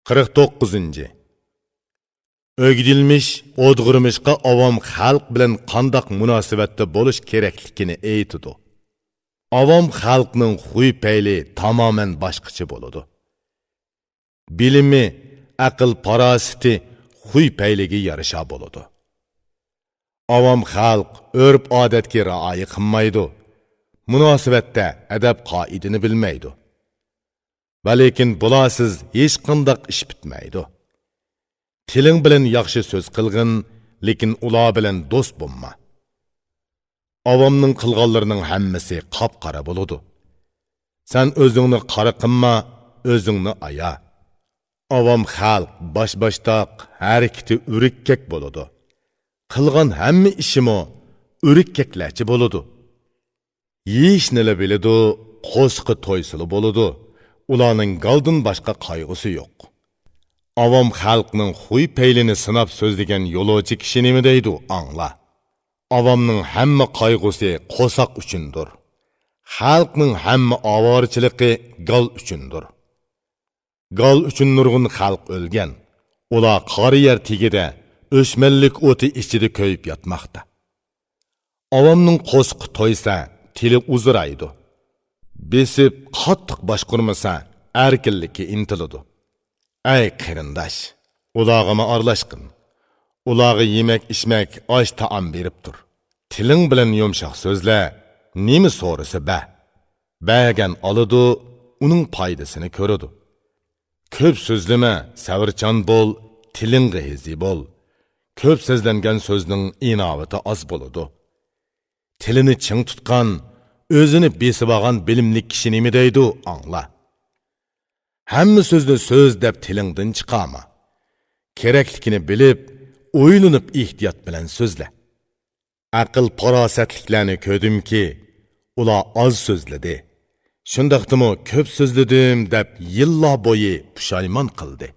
49. Ögidilmiş, odg'urmishqa avam xalq bilan qandaq munosabatda bo'lish kerakligini aytdi. Avam xalqning xuy payli tamoman boshqacha bo'ladi. Bilimi, aql parosati xuy payliga yarasha bo'ladi. Avam xalq örf odatga rioya qilmaydi. Munosabatda adab qoidini bilmaydi. Lekin bularsiz hech qandaq ish bitmaydi. Tiling bilan yaxshi so'z qilgin, lekin ular bilan do'st bo'lma. Avomning qilganlarining hammasi qop-qora bo'ladi. Sen o'zingni qora qilma, o'zingni aya. Avom xalq bosh-boshtoq, harakati urikkak bo'ladi. Qilgan hamma ishimi urikkaklarcha bo'ladi. Yeyishni biladi, qo'sqi to'ysili bo'ladi. Ularning galdan boshqa qayg'usi yo'q. Avom xalqning xuy peylini sinab so'zlagan yo'lovchi kishi nima deydi, angla. Avomning hamma qayg'usi qo'saq uchundir. Xalqning hamma ovorchiligi gal uchundir. Gal uchun nurg'un xalq o'lgan. Ular qori yer tegida o'smanlik o'ti ichida ko'yib yotmoqda. Avomning qo'sqi to'ysa, tili uzraydi. Besib qattiq boshqurmasa, erkinlikka intiladi. Ay qarindosh, ularga aralashqin. Ularga yemek-ichmak, osh taom berib tur. Tiling bilan yumshoq so'zla, nima so'rasa ba. Bagan oladi, uning foydasini ko'radi. Ko'p so'zlama, savrchan bo'l, tilingga hezi bo'l. Ko'p so'zlangan so'zning inovati oz bo'ladi. Tilini ching tutgan, o'zini besib olgan bilimli kishi nima deydi, angla. Hamma so'zni so'z deb tilingdan chiqarma. Kerakligini bilib, o'ylanib ehtiyot bilan so'zla. Aql farosatliklarni ko'rdimki, ular oz so'zladi. Shundaqdimi ko'p so'zladim deb yillar bo'yi pushaymon qildi.